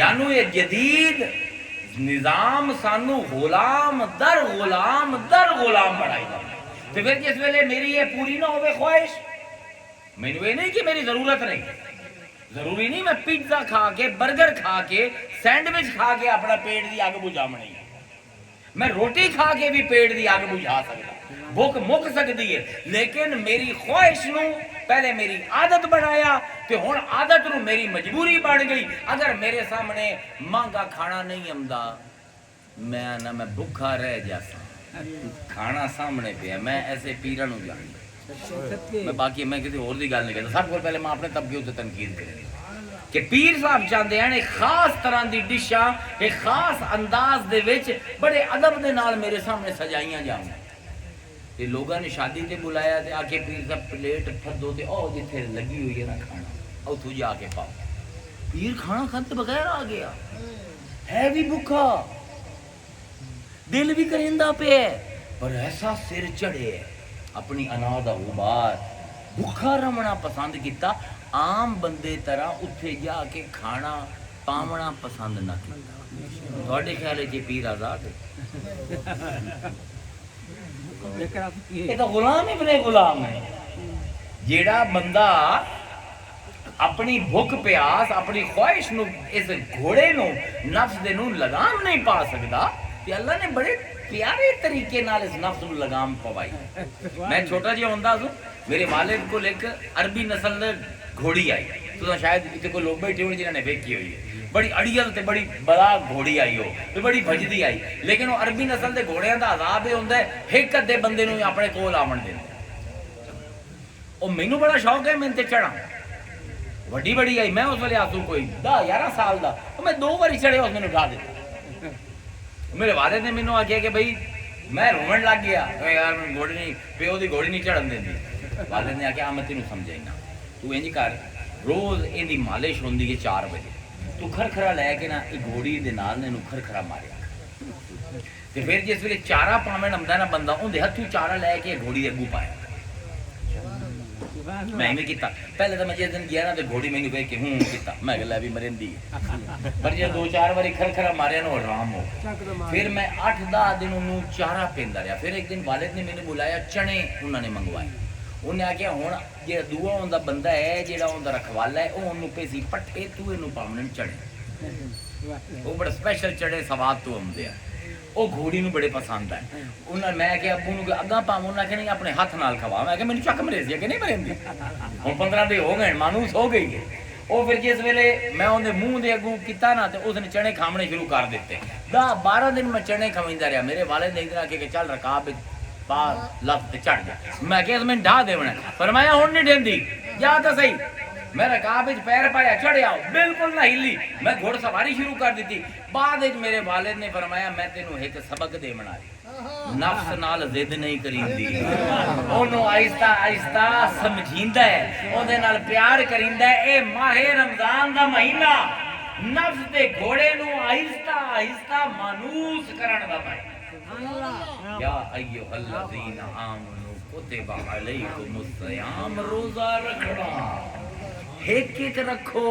یعنی یہ جدید نظام سانو غلام در غلام بڑھائی جائے۔ تو پھر جس ویلے میری یہ پوری نہ ہوئے خواہش، مینوں یہ نہیں کہ میری ضرورت نہیں، ضروری نہیں میں پیزا کھا کے، برگر کھا کے، سینڈوچ کھا کے اپنا پیٹ دی اگ بجھا نہیں، میں روٹی کھا کے بھی پیٹ دی اگ بجھا سکتا، بھوک مک سکتی ہے، لیکن میری خواہش نو پہلے میری عادت بنایا تے ہن عادت نو میری مجبوری بن گئی۔ اگر میرے سامنے مہنگا کھانا نہیں آمدا، میں بھوکا رہ جاتا، کھانا سامنے پہ ہے، میں ایسے پیراں نو جاندا، میں باقی میں کسی اور دی گل نہیں کرتا۔ سب کو پہلے میں اپنے طبقے تے تنقید کریں کہ پیر صاحب چاہتے ہیں ایک خاص طرح دی ڈشاں ایک خاص انداز دے وچ بڑے ادب دے نال میرے سامنے سجائیاں جاؤں۔ یہ لوگاں نے شادی تے بلایا تے آ کے پیر صاحب پلیٹ پھدو تے او جتھے لگی ہوئی ہے نا کھانا، اوتھوں جا کے پاؤ۔ پیر کھانا کھاتے بغیر آ گیا، ہے بھی بھوکا، دل بھی کریندا پہ، پر ایسا سر چڑھے اپنی انا دا غبار، بھوکا رمنا پسند کیتا، عام بندے طرح اتھے جا کے کھانا پاونا پسند نہ کیتا۔ تھوڑے خیال ہے پیر آزاد ہے؟ یہ تو غلام ابن غلام ہے۔ جیڑا بندہ اپنی بھوک پیاس، اپنی خواہش نو، اس گھوڑے نو، نفس دے نو لگام نہیں پا سکتا، تے اللہ نے بڑے پیارے طریقے نال اس نفس نو لگام پوائی. میں چھوٹا جہا ہوندا سو میرے والد کو ایک عربی نسل دی گھوڑی آئی. تو شاید اتنے کوئی لوگ بیٹھے ہونے جنہوں نے ویکھی ہوئی ہے. بڑی اڑیل تے بڑی بڑا گھوڑی آئی ہو تے بڑی بھجدی آئی. لیکن وہ عربی نسل دے گھوڑیاں دا عذاب یہ ہوندا ہے ایک ادھے بندے نو اپنے کول آون دیندے. او مینوں بڑا شوق ہے میں تے چڑھاں. وڈی بڑی آئی میں اس ویلے آسو کوئی 10-11 سال دا میں 2 باری چڑھے اس مینوں اٹھا دیتا. میرے والد نے مینوں آکھیا کہ بھئی میں رومن لگ گیا یار گھوڑی نہیں پیو دی گھوڑی نہیں چڑھن دیندی. والد نے آکھیا میں تینوں سمجھائینا تو انج کر روز ایندی مالش ہوندی ہے 4 بجے تو کھرکھرا لے کے نا یہ گھوڑی دے نال نے کھرکھرا ماریا تے پھر جس ویلے چارہ پاویں نمدا نا بندہ اون دے ہتھوں چارہ لے کے گھوڑی دے اگوں پایا. میں بھی کیتا پہلے تو میں جس دن گیا نا تو گھوڑی میں نے کہ ہوں کیتا میں کہ لے بھی مرندی پر جب 2-4 باری کھرکھرا ماریا نا آرام ہو. پھر میں 8-10 دن انہوں چارہ پیندا رہا. پھر ایک دن والد نے مینوں بلایا چنے انہوں نے منگوائے. انہیں آخیا ہوں جا دوا ہوں بندہ ہے جہاں ان رکھوالا ہے وہ انہوں پیسی پٹھے تو یہ پاؤنے چڑے. وہ بڑے سپیشل چڑے سواد تو آتے ہیں. وہ گھوڑی نو بڑے پسند ہے. انہیں میں کہ ابو نو اگاں پاؤں انہیں کہ نہیں اپنے ہاتھ نال کھوا. میں کہ مینوں چک مریض ہے کہ نہیں مرندی ہوں 15 دن ہو گئے مانوس ہو گئی ہے. وہ پھر جس ویلے میں اندر منہ دے اگوں کیتا نا تو اس نے چنے کھامنے شروع کر دیتے. 10-12 دن میں چنے کھویندا رہا. میرے والد نے ادھر آ کے چل رکاب پا لفظ چڑھ گیا. میں کہ میں ڈھا دیونا. فرمایا ہن نہیں ڈیندی جا تو صحیح. میں رکاب پیر پایا چڑھیا بالکل نہ ہلی. میں گھوڑ سواری شروع کر دیتی. بعد میرے والد نے فرمایا میں تینوں ایک سبق دے بنا نفس نال ضد نہیں کریندی. اونوں آہستہ آہستہ سمجھیندا ہے اودے نال پیار کریندا ہے. اے ماہ رمضان دا مہینہ نفس دے گھوڑے نو آہستہ آہستہ مانوس کرن دا مہینہ. یا ایھا الذین آمنوا کتب علیکم الصیام. روزہ رکھنا ایک ایک رکھو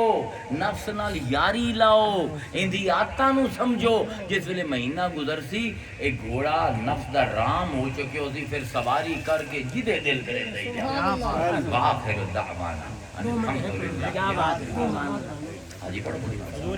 نفس نال یاری لاؤ اندی عادتاں نو سمجھو. جس ویلے مہینہ گزر سی ایک گھوڑا نفس دا رام ہو چکے ہو سی پھر سواری کر کے جدے دل کرے دے جا. واخر دعوانا الحمدللہ. حاجی پڑھو